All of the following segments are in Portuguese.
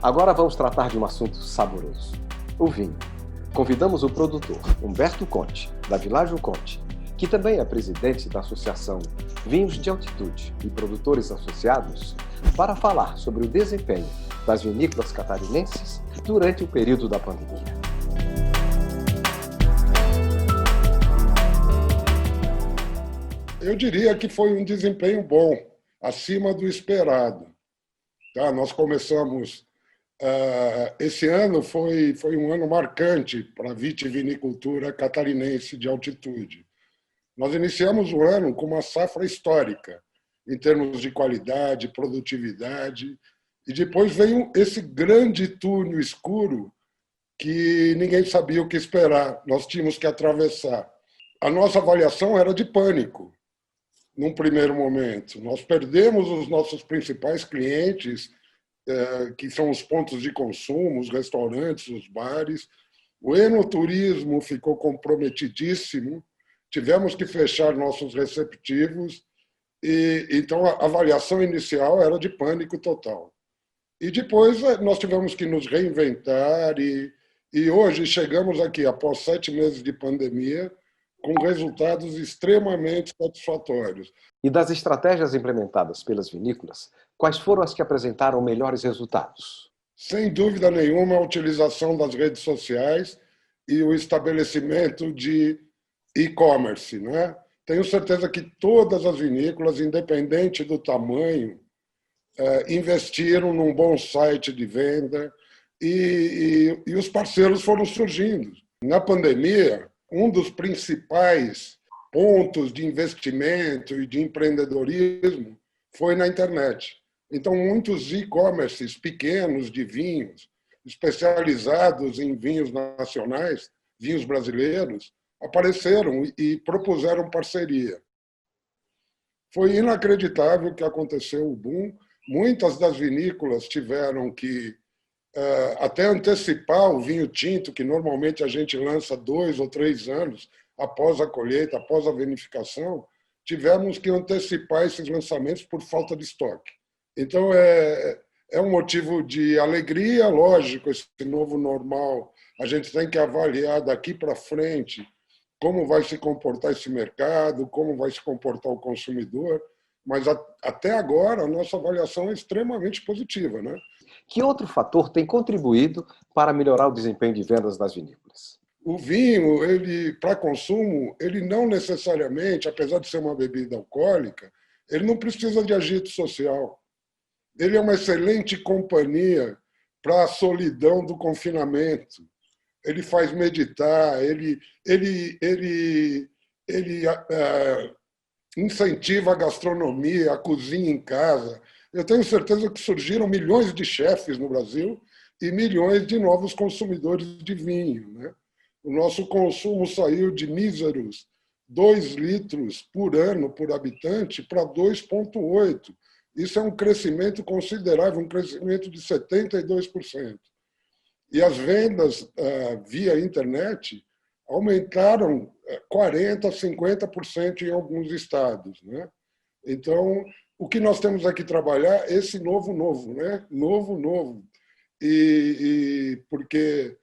Agora vamos tratar de um assunto saboroso: o vinho. Convidamos o produtor Humberto Conte, da Világio Conte, que também é presidente da Associação Vinhos de Altitude e Produtores Associados, para falar sobre o desempenho das vinícolas catarinenses durante o período da pandemia. Eu diria que foi um desempenho bom, acima do esperado. Tá? Nós começamos... esse ano foi um ano marcante para a vitivinicultura catarinense de altitude. Nós iniciamos o ano com uma safra histórica, em termos de qualidade, produtividade, e depois veio esse grande túnel escuro que ninguém sabia o que esperar, nós tínhamos que atravessar. A nossa avaliação era de pânico, num primeiro momento. Nós perdemos os nossos principais clientes, que são os pontos de consumo, os restaurantes, os bares. O enoturismo ficou comprometidíssimo, tivemos que fechar nossos receptivos, e então a avaliação inicial era de pânico total. E depois nós tivemos que nos reinventar, e hoje chegamos aqui, após 7 meses de pandemia, com resultados extremamente satisfatórios. E das estratégias implementadas pelas vinícolas, quais foram as que apresentaram melhores resultados? Sem dúvida nenhuma, a utilização das redes sociais e o estabelecimento de e-commerce, né? Tenho certeza que todas as vinícolas, independente do tamanho, investiram num bom site de venda e os parceiros foram surgindo. Na pandemia, um dos principais pontos de investimento e de empreendedorismo foi na internet. Então, muitos e-commerces pequenos de vinhos, especializados em vinhos nacionais, vinhos brasileiros, apareceram e propuseram parceria. Foi inacreditável que aconteceu o boom. Muitas das vinícolas tiveram que até antecipar o vinho tinto, que normalmente a gente lança 2 ou 3 anos após a colheita, após a vinificação, tivemos que antecipar esses lançamentos por falta de estoque. Então, é um motivo de alegria, lógico, esse novo normal. A gente tem que avaliar daqui para frente como vai se comportar esse mercado, como vai se comportar o consumidor, mas até agora a nossa avaliação é extremamente positiva, né? Que outro fator tem contribuído para melhorar o desempenho de vendas das vinícolas? O vinho, para consumo, ele não necessariamente, apesar de ser uma bebida alcoólica, ele não precisa de agito social. Ele é uma excelente companhia para a solidão do confinamento. Ele faz meditar, ele incentiva a gastronomia, a cozinha em casa. Eu tenho certeza que surgiram milhões de chefes no Brasil e milhões de novos consumidores de vinho, né? O nosso consumo saiu de míseros 2 litros por ano por habitante para 2,8. Isso é um crescimento considerável, um crescimento de 72%. E as vendas via internet aumentaram 40%, 50% em alguns estados, né? Então, o que nós temos aqui trabalhar é esse novo, né? Novo. Porque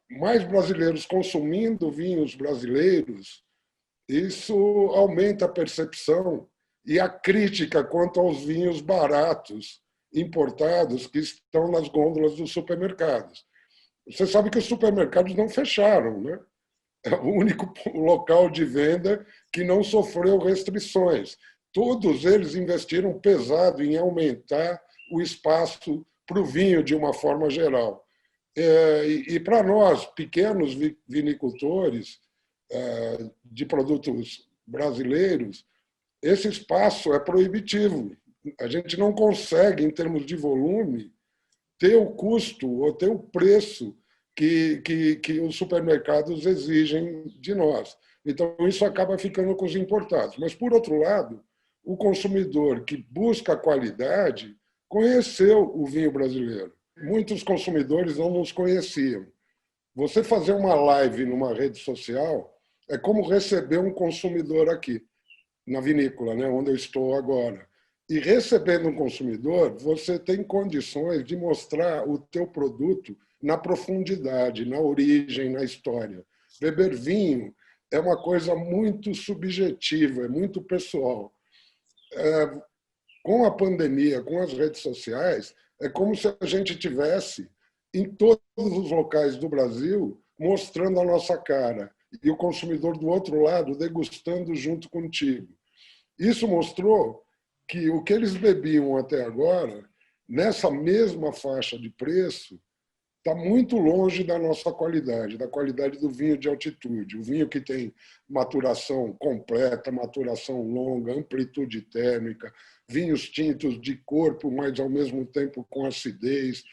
mais brasileiros consumindo vinhos brasileiros, isso aumenta a percepção e a crítica quanto aos vinhos baratos, importados, que estão nas gôndolas dos supermercados. Você sabe que os supermercados não fecharam, né? É o único local de venda que não sofreu restrições. Todos eles investiram pesado em aumentar o espaço para o vinho de uma forma geral. E para nós, pequenos vinicultores de produtos brasileiros, esse espaço é proibitivo. A gente não consegue, em termos de volume, ter o custo ou ter o preço que os supermercados exigem de nós. Então, isso acaba ficando com os importados. Mas, por outro lado, o consumidor que busca qualidade conheceu o vinho brasileiro. Muitos consumidores não nos conheciam. Você fazer uma live numa rede social é como receber um consumidor aqui, na vinícola, né, onde eu estou agora. E recebendo um consumidor, você tem condições de mostrar o teu produto na profundidade, na origem, na história. Beber vinho é uma coisa muito subjetiva, é muito pessoal. Com a pandemia, com as redes sociais, é como se a gente tivesse em todos os locais do Brasil mostrando a nossa cara e o consumidor do outro lado degustando junto contigo. Isso mostrou que o que eles bebiam até agora, nessa mesma faixa de preço, está muito longe da nossa qualidade, da qualidade do vinho de altitude. O vinho que tem maturação completa, maturação longa, amplitude térmica, vinhos tintos de corpo, mas ao mesmo tempo com acidez,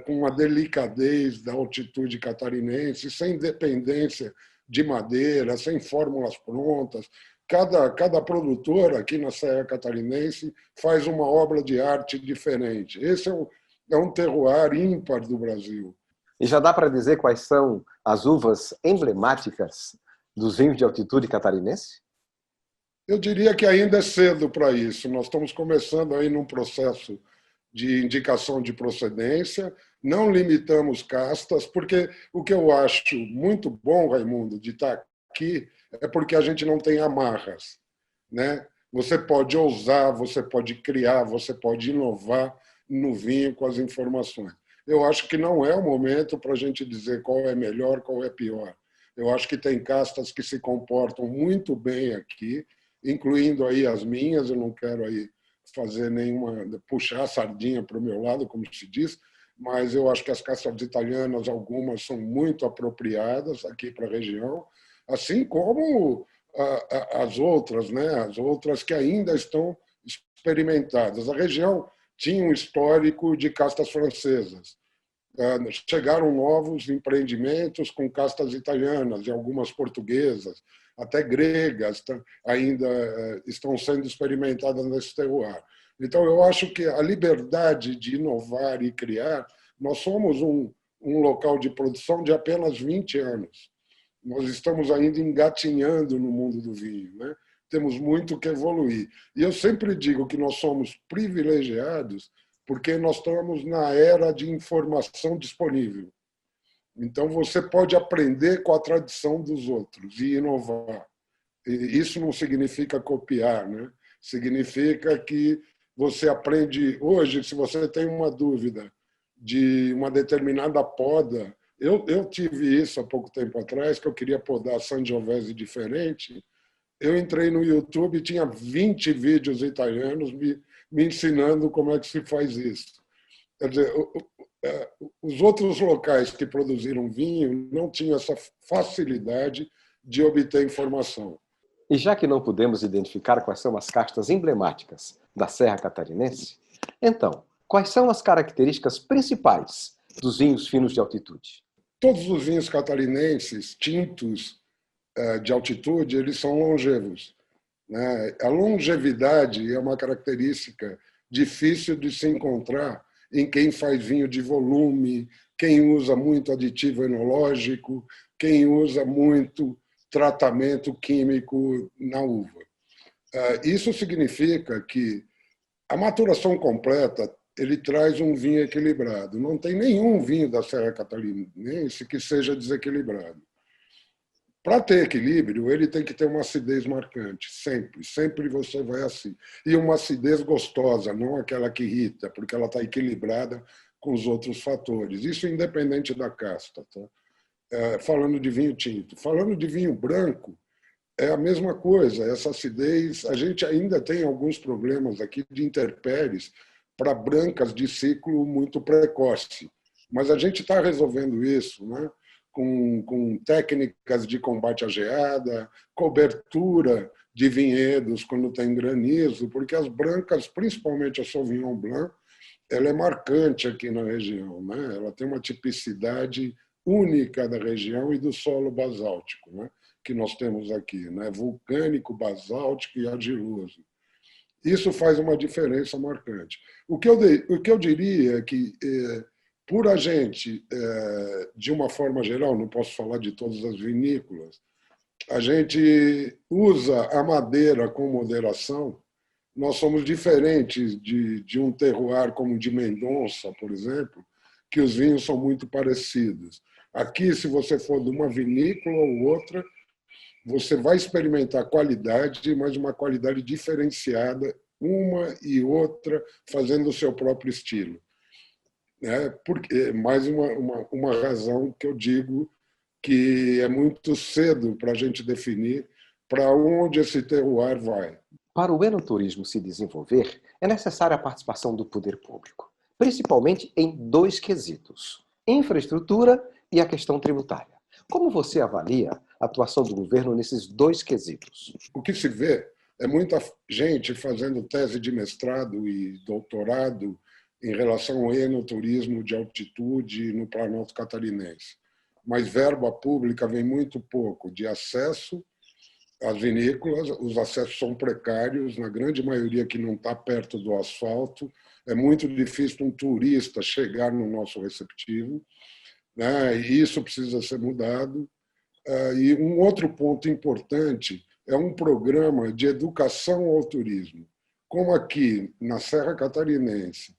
com a delicadez da altitude catarinense, sem dependência de madeira, sem fórmulas prontas. Cada produtor aqui na Serra Catarinense faz uma obra de arte diferente. Esse é um terroir ímpar do Brasil. E já dá para dizer quais são as uvas emblemáticas dos vinhos de altitude catarinense? Eu diria que ainda é cedo para isso. Nós estamos começando aí num processo de indicação de procedência, não limitamos castas, porque o que eu acho muito bom, Raimundo, de estar aqui, é porque a gente não tem amarras, né? Você pode ousar, você pode criar, você pode inovar no vinho com as informações. Eu acho que não é o momento para a gente dizer qual é melhor, qual é pior. Eu acho que tem castas que se comportam muito bem aqui, incluindo aí as minhas. Eu não quero aí fazer nenhuma, puxar a sardinha para o meu lado, como se diz, mas eu acho que as castas italianas, algumas são muito apropriadas aqui para a região, assim como as outras, né? As outras que ainda estão experimentadas. A região tinha um histórico de castas francesas. Chegaram novos empreendimentos com castas italianas e algumas portuguesas, até gregas, ainda estão sendo experimentadas nesse terroir. Então, eu acho que a liberdade de inovar e criar, nós somos um local de produção de apenas 20 anos. Nós estamos ainda engatinhando no mundo do vinho, né? Temos muito que evoluir. E eu sempre digo que nós somos privilegiados porque nós estamos na era de informação disponível. Então, você pode aprender com a tradição dos outros e inovar. E isso não significa copiar, né? Significa que você aprende hoje, se você tem uma dúvida de uma determinada poda. Eu tive isso há pouco tempo atrás, que eu queria podar Sangiovese diferente. Eu entrei no YouTube e tinha 20 vídeos italianos me ensinando como é que se faz isso. Quer dizer, os outros locais que produziram vinho não tinham essa facilidade de obter informação. E já que não podemos identificar quais são as castas emblemáticas da Serra Catarinense, então, quais são as características principais dos vinhos finos de altitude? Todos os vinhos catarinenses tintos de altitude, eles são longevos, né? A longevidade é uma característica difícil de se encontrar em quem faz vinho de volume, quem usa muito aditivo enológico, quem usa muito tratamento químico na uva. Isso significa que a maturação completa ele traz um vinho equilibrado. Não tem nenhum vinho da Serra Catarinense que seja desequilibrado. Para ter equilíbrio, ele tem que ter uma acidez marcante, sempre. Sempre você vai assim. E uma acidez gostosa, não aquela que irrita, porque ela está equilibrada com os outros fatores. Isso independente da casta. Tá? Falando de vinho tinto. Falando de vinho branco, é a mesma coisa. Essa acidez, a gente ainda tem alguns problemas aqui de intempéries para brancas de ciclo muito precoce. Mas a gente está resolvendo isso, né? Com técnicas de combate à geada, cobertura de vinhedos quando tem granizo, porque as brancas, principalmente a Sauvignon Blanc, ela é marcante aqui na região, né? Ela tem uma tipicidade única da região e do solo basáltico, né? Que nós temos aqui, né? Vulcânico, basáltico e argiloso. Isso faz uma diferença marcante. O que eu diria é que, por a gente, de uma forma geral, não posso falar de todas as vinícolas, a gente usa a madeira com moderação nós somos diferentes de um terroir como o de Mendonça, por exemplo, que os vinhos são muito parecidos. Aqui, se você for de uma vinícola ou outra, você vai experimentar qualidade, mas uma qualidade diferenciada, uma e outra, fazendo o seu próprio estilo. Porque mais uma razão que eu digo que é muito cedo para a gente definir para onde esse terroir vai. Para o enoturismo se desenvolver, é necessária a participação do poder público, principalmente em dois quesitos: infraestrutura e a questão tributária. Como você avalia a atuação do governo nesses dois quesitos? O que se vê é muita gente fazendo tese de mestrado e doutorado em relação ao enoturismo de altitude no Planalto Catarinense. Mas verba pública vem muito pouco de acesso às vinícolas, os acessos são precários, na grande maioria que não está perto do asfalto. É muito difícil um turista chegar no nosso receptivo, né? E isso precisa ser mudado. E um outro ponto importante é um programa de educação ao turismo. Como aqui na Serra Catarinense,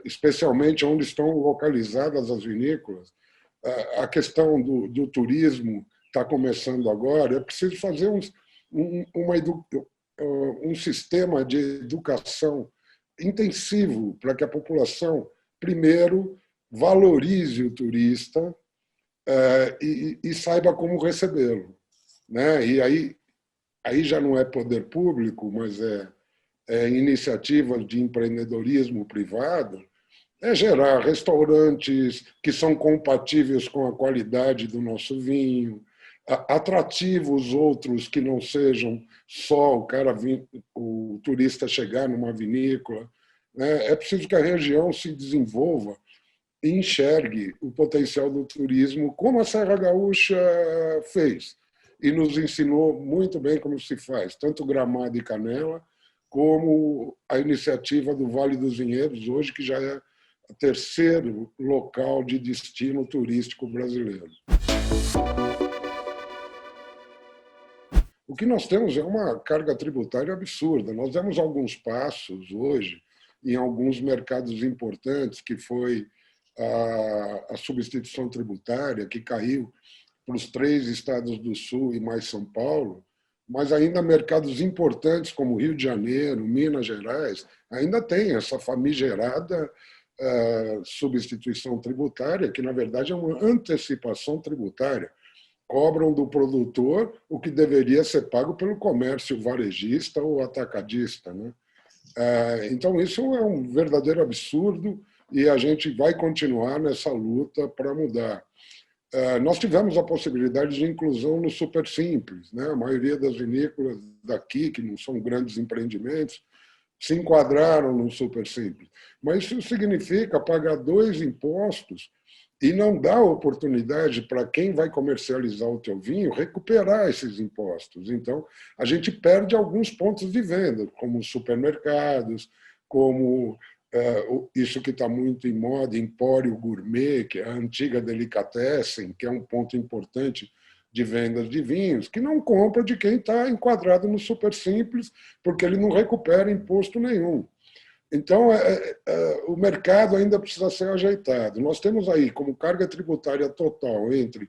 especialmente onde estão localizadas as vinícolas, a questão do turismo está começando agora, é preciso fazer um sistema de educação intensivo para que a população, primeiro, valorize o turista e saiba como recebê-lo. Né? E aí já não é poder público, mas é iniciativas de empreendedorismo privado, é gerar restaurantes que são compatíveis com a qualidade do nosso vinho, atrativos outros que não sejam só o turista chegar numa vinícola. É preciso que a região se desenvolva e enxergue o potencial do turismo, como a Serra Gaúcha fez e nos ensinou muito bem como se faz, tanto Gramado e Canela, como a iniciativa do Vale dos Vinhedos, hoje, que já é o terceiro local de destino turístico brasileiro. O que nós temos é uma carga tributária absurda. Nós demos alguns passos hoje em alguns mercados importantes, que foi a substituição tributária, que caiu para os 3 estados do Sul e mais São Paulo, mas ainda mercados importantes como Rio de Janeiro, Minas Gerais, ainda tem essa famigerada substituição tributária, que na verdade é uma antecipação tributária. Cobram do produtor o que deveria ser pago pelo comércio varejista ou atacadista. Né? Então, isso é um verdadeiro absurdo e a gente vai continuar nessa luta para mudar. Nós tivemos a possibilidade de inclusão no Super Simples. Né? A maioria das vinícolas daqui, que não são grandes empreendimentos, se enquadraram no Super Simples. Mas isso significa pagar 2 impostos e não dá oportunidade para quem vai comercializar o teu vinho recuperar esses impostos. Então, a gente perde alguns pontos de venda, como supermercados, como isso que está muito em moda, empório gourmet, que é a antiga delicatessen, que é um ponto importante de vendas de vinhos, que não compra de quem está enquadrado no Super Simples, porque ele não recupera imposto nenhum. Então, o mercado ainda precisa ser ajeitado. Nós temos aí como carga tributária total entre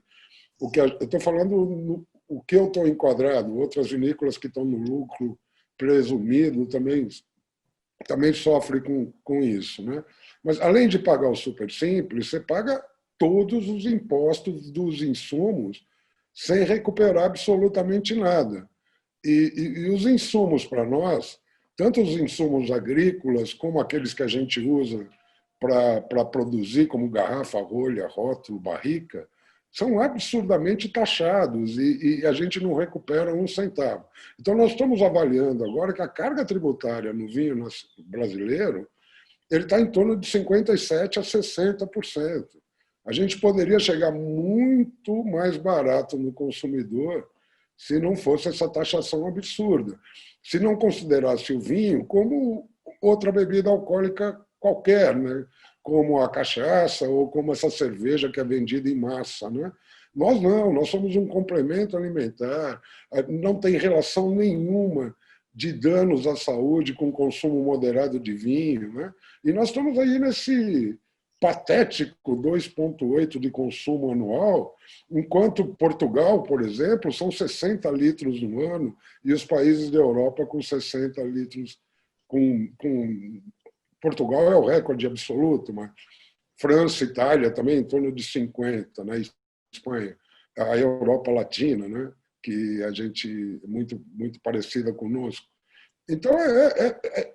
o que eu estou falando, o que eu estou enquadrado, outras vinícolas que estão no lucro presumido também sofrem com isso. Né? Mas, além de pagar o Super Simples, você paga todos os impostos dos insumos sem recuperar absolutamente nada. E os insumos para nós, tanto os insumos agrícolas como aqueles que a gente usa para produzir, como garrafa, rolha, rótulo, barrica, são absurdamente taxados e a gente não recupera um centavo. Então, nós estamos avaliando agora que a carga tributária no vinho brasileiro ele está em torno de 57% a 60%. A gente poderia chegar muito mais barato no consumidor se não fosse essa taxação absurda. Se não considerasse o vinho como outra bebida alcoólica qualquer, né? Como a cachaça ou como essa cerveja que é vendida em massa. Né? Nós não, nós somos um complemento alimentar, não tem relação nenhuma de danos à saúde com consumo moderado de vinho, né? E nós estamos aí nesse patético 2,8 de consumo anual, enquanto Portugal, por exemplo, são 60 litros no ano e os países da Europa com 60 litros. Portugal é o recorde absoluto, mas França, Itália também em torno de 50, né? Espanha, a Europa Latina, né? Que a gente muito parecida conosco. Então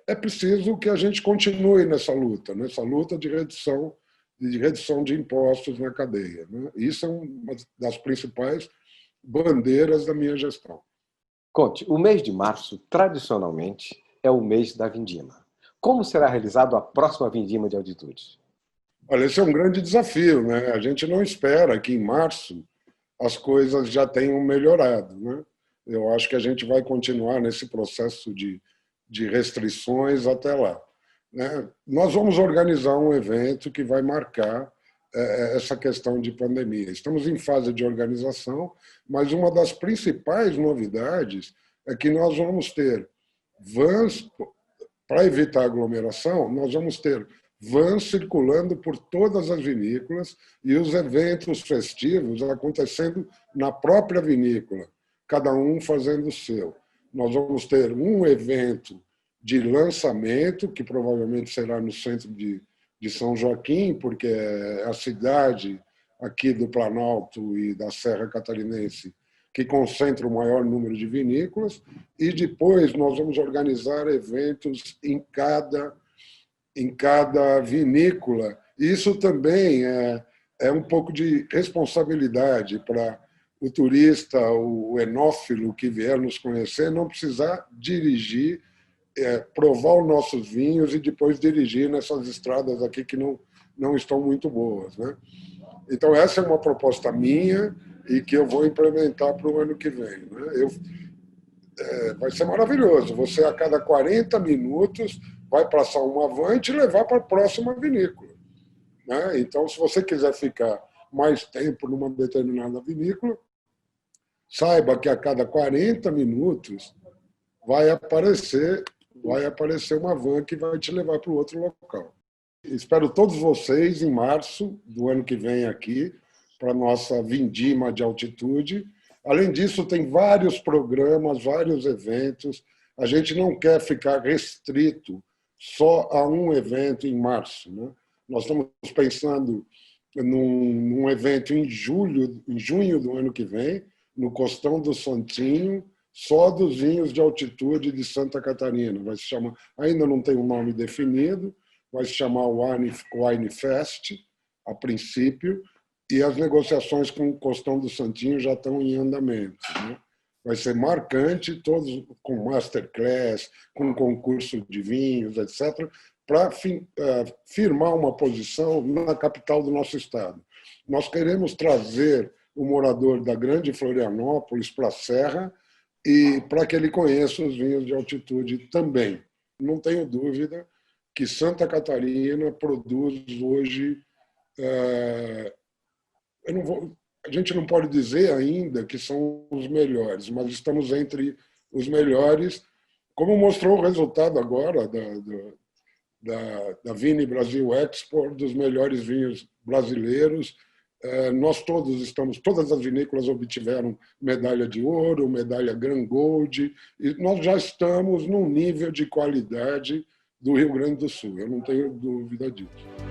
é preciso que a gente continue nessa luta de redução de impostos na cadeia, né? Isso é uma das principais bandeiras da minha gestão. Conte, o mês de março, tradicionalmente, é o mês da vindima. Como será realizada a próxima vindima de altitude? Olha, esse é um grande desafio, né? A gente não espera que em março as coisas já tenham melhorado, né? Eu acho que a gente vai continuar nesse processo de restrições até lá, né? Nós vamos organizar um evento que vai marcar essa questão de pandemia. Estamos em fase de organização, mas uma das principais novidades é que nós vamos ter vans, para evitar aglomeração, nós vamos ter vans circulando por todas as vinícolas e os eventos festivos acontecendo na própria vinícola, cada um fazendo o seu. Nós vamos ter um evento de lançamento, que provavelmente será no centro de São Joaquim, porque é a cidade aqui do Planalto e da Serra Catarinense que concentra o maior número de vinícolas, e depois nós vamos organizar eventos em cada vinícola. Isso também é um pouco de responsabilidade para o turista, o enófilo que vier nos conhecer, não precisar dirigir, provar os nossos vinhos e depois dirigir nessas estradas aqui que não estão muito boas, né? Então, essa é uma proposta minha e que eu vou implementar para o ano que vem, né? Vai ser maravilhoso. Você, a cada 40 minutos, vai passar uma van e te levar para a próxima vinícola, né? Então, se você quiser ficar mais tempo numa determinada vinícola, saiba que a cada 40 minutos vai aparecer uma van que vai te levar para o outro local. Espero todos vocês em março do ano que vem aqui, para a nossa vindima de altitude. Além disso, tem vários programas, vários eventos. A gente não quer ficar restrito só a um evento em março, né? Nós estamos pensando num evento em junho do ano que vem, no Costão do Santinho, só dos vinhos de altitude de Santa Catarina. Vai se chamar, ainda não tem um nome definido, vai se chamar Wine Fest, a princípio, e as negociações com o Costão do Santinho já estão em andamento, né? Vai ser marcante, todos com masterclass, com concurso de vinhos, etc., para firmar uma posição na capital do nosso estado. Nós queremos trazer o morador da Grande Florianópolis para a Serra e para que ele conheça os vinhos de altitude também. Não tenho dúvida que Santa Catarina produz hoje... a gente não pode dizer ainda que são os melhores, mas estamos entre os melhores, como mostrou o resultado agora da Vini Brasil Expo, dos melhores vinhos brasileiros. Nós todas as vinícolas obtiveram medalha de ouro, medalha Grand Gold, e nós já estamos num nível de qualidade do Rio Grande do Sul, eu não tenho dúvida disso.